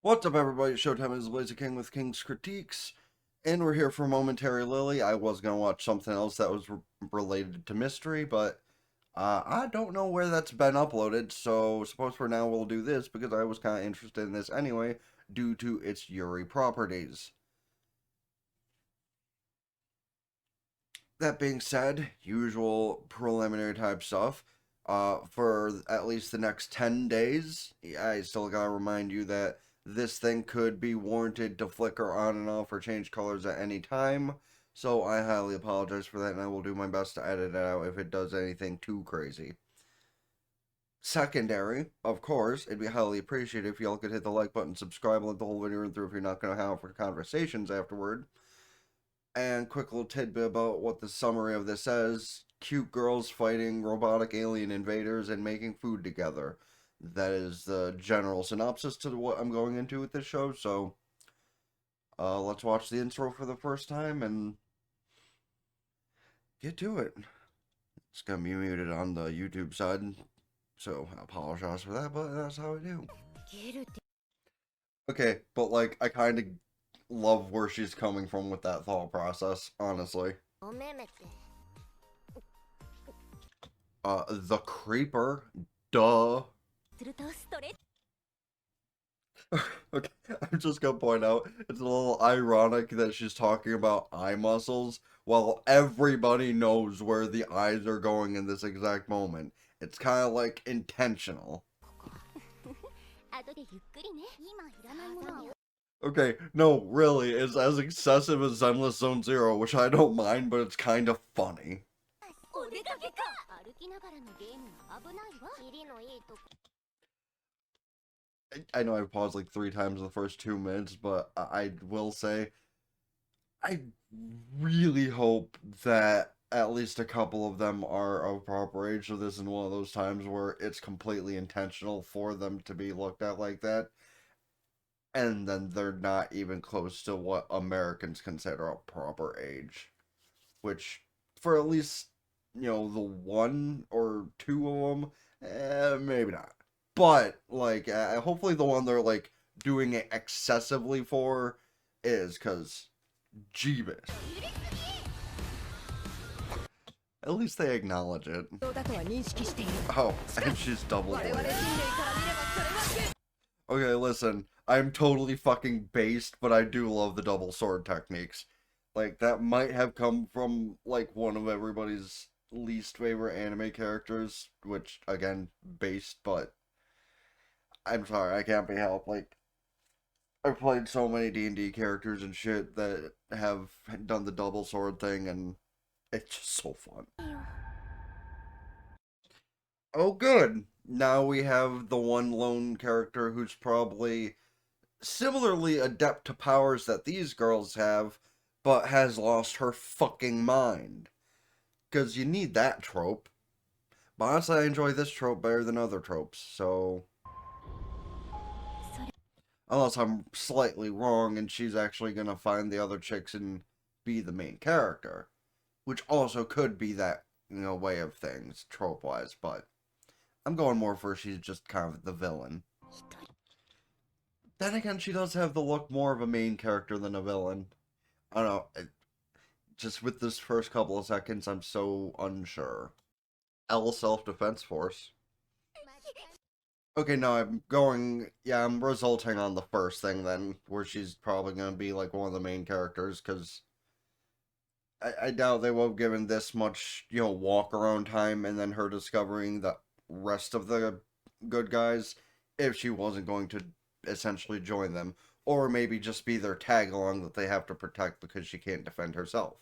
What's up, everybody? Showtime is Blazer King with King's Critiques, and we're here for Momentary Lily. I was gonna watch something else that was related to mystery, but I don't know where that's been uploaded, so suppose for now we'll do this because I was kind of interested in this anyway, due to its Yuri properties. That being said, usual preliminary type stuff. For at least the next 10 days, I still gotta remind you that this thing could be warranted to flicker on and off or change colors at any time. So I highly apologize for that, and I will do my best to edit it out if it does anything too crazy. Secondary, of course, it'd be highly appreciated if y'all could hit the like button, subscribe, and let the whole video run through if you're not going to have for conversations afterward. And quick little tidbit about what the summary of this says. Cute girls fighting robotic alien invaders and making food together. That is the general synopsis to what I'm going into with this show, so let's watch the intro for the first time and get to it. It's gonna be muted on the YouTube side, so I apologize for that, but that's how I do. Okay, but like, I kind of love where she's coming from with that thought process, honestly. The creeper, duh. Okay, I'm just gonna point out, it's a little ironic that she's talking about eye muscles while everybody knows where the eyes are going in this exact moment. It's kind of like intentional. Okay, no, really, it's as excessive as Zenless Zone Zero, which I don't mind, but it's kind of funny. I know I've paused like 3 times in the first 2 minutes, but I will say, I really hope that at least a couple of them are of proper age, so this is one of those times where it's completely intentional for them to be looked at like that, and then they're not even close to what Americans consider a proper age, which, for at least, the one or two of them, maybe not. But, like, hopefully the one they're, like, doing it excessively for is, because, Jeebus. At least they acknowledge it. Oh, and she's double voiced. Okay, listen, I'm totally fucking based, but I do love the double sword techniques. Like, that might have come from, like, one of everybody's least favorite anime characters, which, again, based, but I'm sorry, I can't be helped. Like, I've played so many D&D characters and shit that have done the double sword thing, and it's just so fun. Oh, good. Now we have the one lone character who's probably similarly adept to powers that these girls have, but has lost her fucking mind. Because you need that trope. But honestly, I enjoy this trope better than other tropes, so... Unless I'm slightly wrong and she's actually gonna find the other chicks and be the main character. Which also could be that, way of things, trope-wise, but... I'm going more for she's just kind of the villain. Then again, she does have the look more of a main character than a villain. I don't know. Just with this first couple of seconds, I'm so unsure. L Self-Defense Force. Okay, no, I'm resulting on the first thing then, where she's probably going to be like one of the main characters, because I doubt they will have given this much, walk around time and then her discovering the rest of the good guys if she wasn't going to essentially join them. Or maybe just be their tag along that they have to protect because she can't defend herself.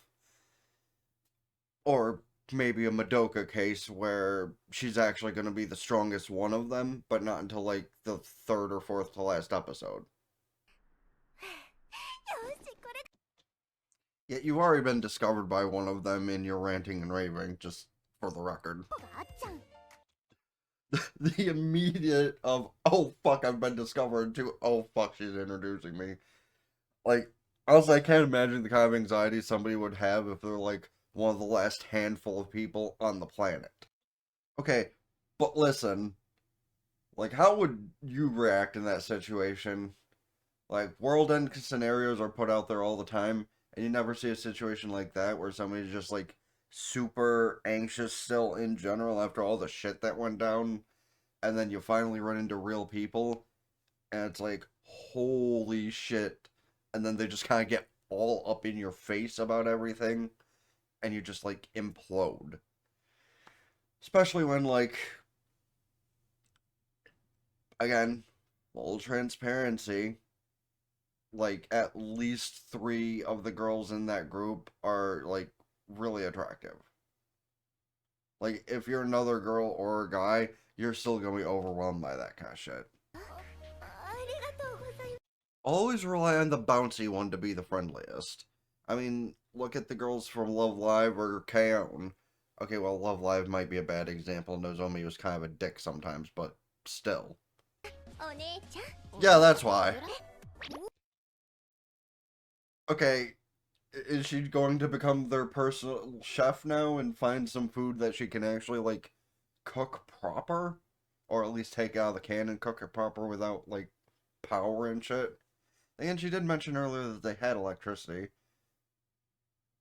Or maybe a Madoka case where she's actually going to be the strongest one of them, but not until like the third or fourth to last episode. Yet you've already been discovered by one of them in your ranting and raving, just for the record. The immediate of, oh fuck, I've been discovered, to, oh fuck, she's introducing me. Like, honestly, I can't imagine the kind of anxiety somebody would have if they're like one of the last handful of people on the planet. Okay, but listen, like, how would you react in that situation Like, world-end scenarios are put out there all the time, and you never see a situation like that where somebody's just, like, super anxious still in general after all the shit that went down, and then you finally run into real people, and it's like, holy shit. And then they just kind of get all up in your face about everything, and you just, like, implode. Especially when, like, again, full transparency, like, at least 3 of the girls in that group are, like, really attractive. Like, if you're another girl or a guy, you're still gonna be overwhelmed by that kind of shit. Always rely on the bouncy one to be the friendliest. I mean, look at the girls from Love Live or K-On! Okay, well, Love Live might be a bad example. Nozomi was kind of a dick sometimes, but still. Yeah, that's why. Okay, is she going to become their personal chef now and find some food that she can actually, like, cook proper? Or at least take out of the can and cook it proper without, like, power and shit? And she did mention earlier that they had electricity.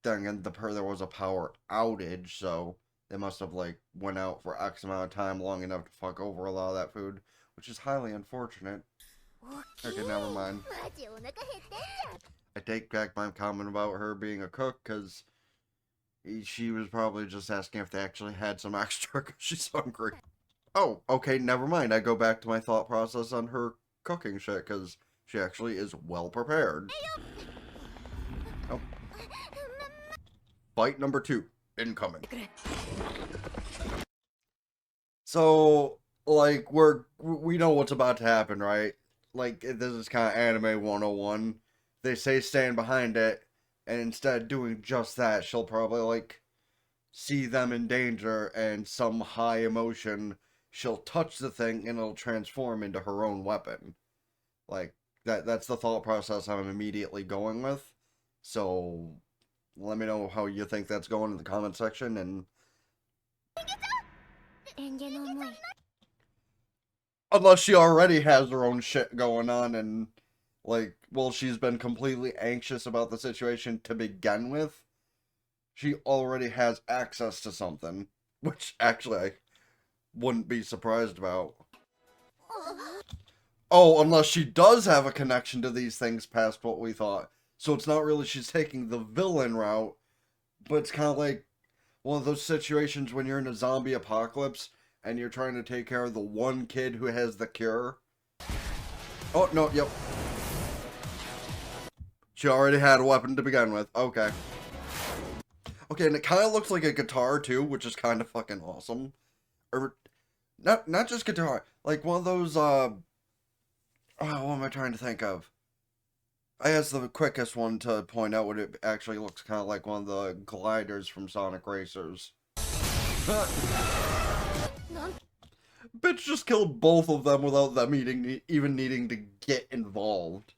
Then again, there was a power outage, so they must have, like, went out for X amount of time, long enough to fuck over a lot of that food, which is highly unfortunate. Okay, never mind. I take back my comment about her being a cook, because she was probably just asking if they actually had some extra because she's hungry. Oh, okay, never mind. I go back to my thought process on her cooking shit, because she actually is well prepared. Oh. Fight number 2, incoming. So, like, we know what's about to happen, right? Like, this is kind of anime 101. They say stand behind it, and instead of doing just that, she'll probably, like, see them in danger, and some high emotion, she'll touch the thing, and it'll transform into her own weapon. Like, that's the thought process I'm immediately going with. So, let me know how you think that's going in the comment section, and unless she already has her own shit going on and, like, well, she's been completely anxious about the situation to begin with, she already has access to something, which actually I wouldn't be surprised about. Oh, unless she does have a connection to these things past what we thought. So it's not really she's taking the villain route, but it's kind of like one of those situations when you're in a zombie apocalypse and you're trying to take care of the one kid who has the cure. Oh, no, yep. She already had a weapon to begin with. Okay. Okay, and it kind of looks like a guitar, too, which is kind of fucking awesome. Or, not just guitar. Like, one of those, oh, what am I trying to think of? I guess the quickest one to point out what it actually looks kind of like one of the gliders from Sonic Racers. Bitch just killed both of them without them even needing to get involved.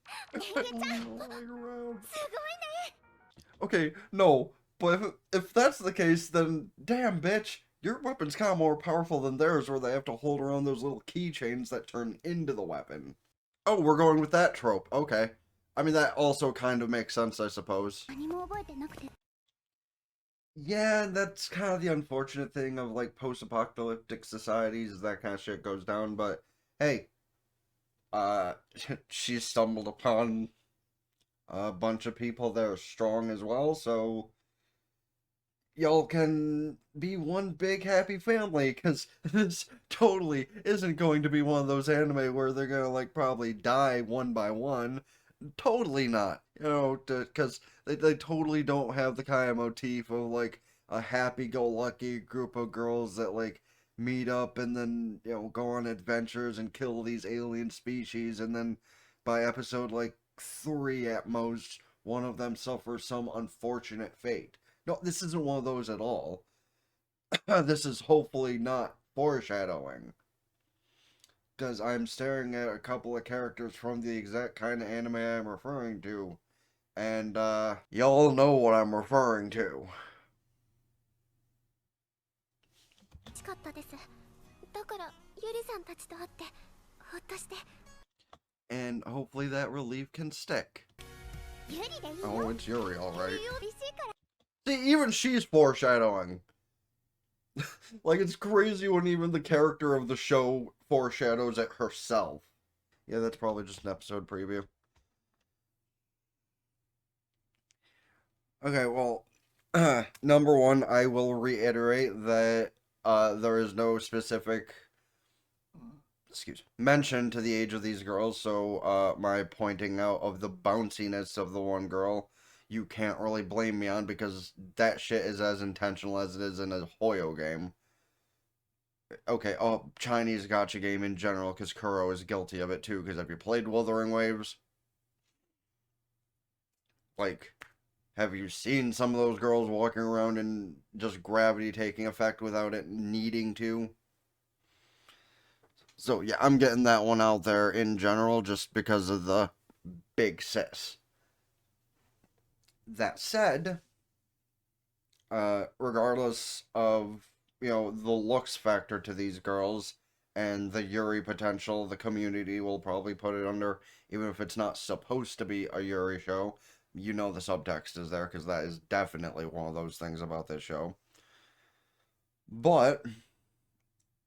Okay, no, but if that's the case, then damn, bitch, your weapon's kind of more powerful than theirs, where they have to hold around those little keychains that turn into the weapon. Oh, we're going with that trope. Okay. I mean, that also kind of makes sense, I suppose. Yeah, that's kind of the unfortunate thing of, like, post-apocalyptic societies, that kind of shit goes down, but hey, uh, she stumbled upon a bunch of people that are strong as well, so y'all can be one big happy family, because this totally isn't going to be one of those anime where they're gonna, like, probably die one by one. Totally not. You know, because they totally don't have the kind of motif of, like, a happy-go-lucky group of girls that, like, meet up and then, you know, go on adventures and kill these alien species, and then by episode, like, 3 at most, one of them suffers some unfortunate fate. No, this isn't one of those at all. This is hopefully not foreshadowing, because I'm staring at a couple of characters from the exact kind of anime I'm referring to, and y'all know what I'm referring to. and hopefully that relief can stick. Oh, it's Yuri, alright. See, even she's foreshadowing. Like, it's crazy when even the character of the show foreshadows it herself. Yeah, that's probably just an episode preview. Okay, well, number one, I will reiterate that there is no specific mention to the age of these girls, so my pointing out of the bounciness of the one girl, you can't really blame me on because that shit is as intentional as it is in a Hoyo game. Okay, oh, Chinese gotcha game in general, because Kuro is guilty of it too, because have you played Wuthering Waves? Like, have you seen some of those girls walking around and just gravity taking effect without it needing to? So yeah, I'm getting that one out there in general just because of the big sis. That said, regardless of the looks factor to these girls and the Yuri potential, the community will probably put it under, even if it's not supposed to be a Yuri show. You know the subtext is there because that is definitely one of those things about this show. But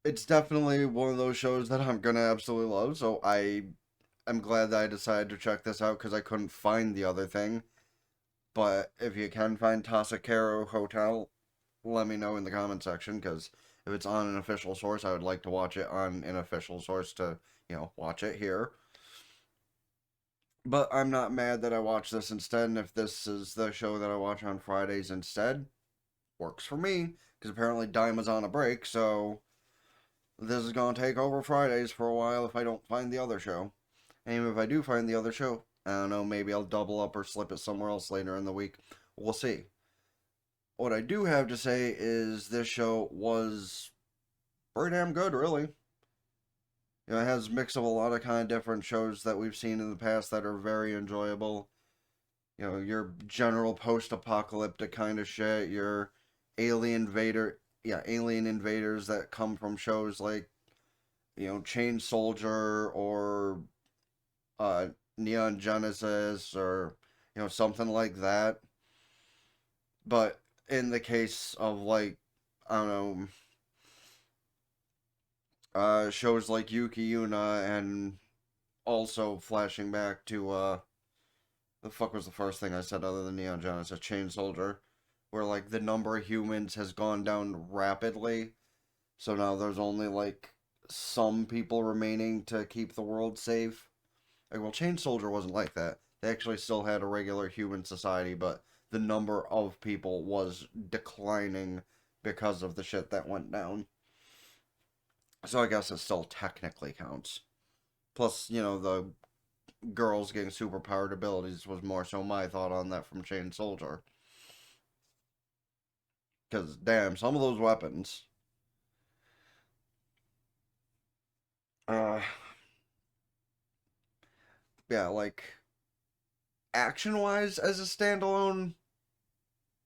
it's definitely one of those shows that I'm gonna absolutely love. So I'm glad that I decided to check this out because I couldn't find the other thing. But if you can find Tasakaro Hotel, let me know in the comment section because if it's on an official source, I would like to watch it on an official source to, watch it here. But I'm not mad that I watched this instead, and if this is the show that I watch on Fridays instead, works for me because apparently Dima's on a break, so this is going to take over Fridays for a while if I don't find the other show. And if I do find the other show, I don't know, maybe I'll double up or slip it somewhere else later in the week. We'll see. What I do have to say is this show was pretty damn good, really. It has a mix of a lot of kind of different shows that we've seen in the past that are very enjoyable. Your general post-apocalyptic kind of shit, your alien invaders that come from shows like, Chain Soldier or uh, Neon Genesis or, something like that. But in the case of, like, I don't know, shows like Yuki Yuna and also flashing back to, the fuck was the first thing I said other than Neon Genesis? Chain Soldier, where, like, the number of humans has gone down rapidly. So now there's only, like, some people remaining to keep the world safe. Like, well, Chain Soldier wasn't like that. They actually still had a regular human society, but the number of people was declining because of the shit that went down. So I guess it still technically counts. Plus, the girls getting superpowered abilities was more so my thought on that from Chain Soldier. Because, damn, some of those weapons. Uh, yeah, like, action wise, as a standalone,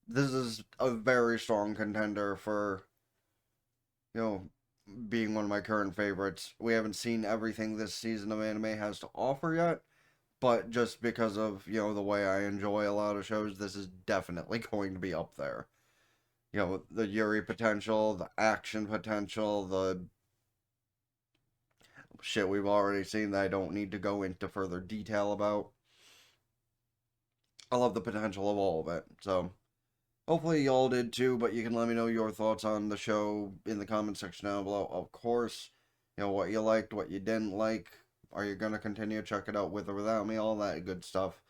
this is a very strong contender for, you know, being one of my current favorites. We haven't seen everything this season of anime has to offer yet, but just because of, the way I enjoy a lot of shows, this is definitely going to be up there. The Yuri potential, the action potential, the shit we've already seen that I don't need to go into further detail about. I love the potential of all of it. So, hopefully y'all did too, but you can let me know your thoughts on the show in the comment section down below. Of course, what you liked, what you didn't like. Are you going to continue to check it out with or without me? All that good stuff.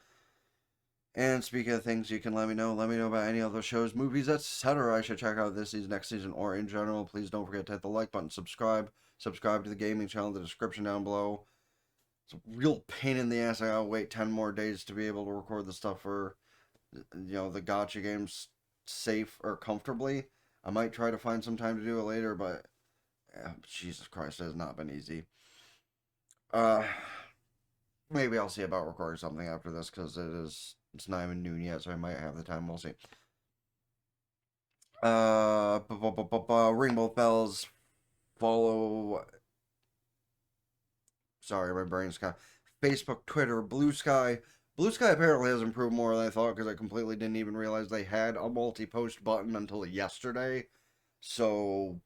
And speaking of things you can let me know about any other shows, movies, etc. I should check out this season, next season, or in general. Please don't forget to hit the like button, subscribe to the gaming channel in the description down below. It's a real pain in the ass. I gotta wait 10 more days to be able to record the stuff for, the gotcha games safe or comfortably. I might try to find some time to do it later, but Jesus Christ, it has not been easy. Uh, Maybe I'll see about recording something after this because it's not even noon yet, so I might have the time. We'll see. Ring both bells. Follow. Sorry, my brain's kind of Facebook, Twitter, Blue Sky. Blue Sky apparently has improved more than I thought because I completely didn't even realize they had a multi-post button until yesterday. So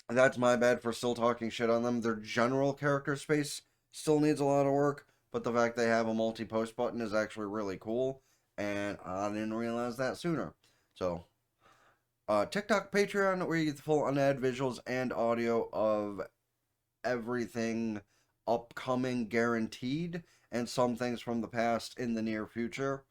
that's my bad for still talking shit on them. Their general character space still needs a lot of work, but the fact they have a multi-post button is actually really cool, and I didn't realize that sooner. So, TikTok, Patreon, where you get the full unedited visuals and audio of everything upcoming guaranteed, and some things from the past in the near future.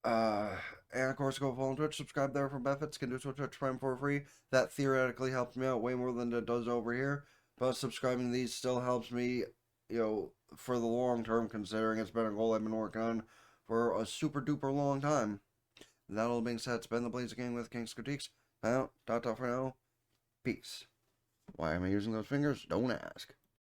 Uh, and of course, go follow on Twitch, subscribe there for benefits. Can do so Twitch Prime for free. That theoretically helps me out way more than it does over here. But subscribing to these still helps me, for the long term, considering it's been a goal I've been working on for a super duper long time. That all being said, it's been the Blaze Gang with King's Critiques. Out, for now. Peace. Why am I using those fingers? Don't ask.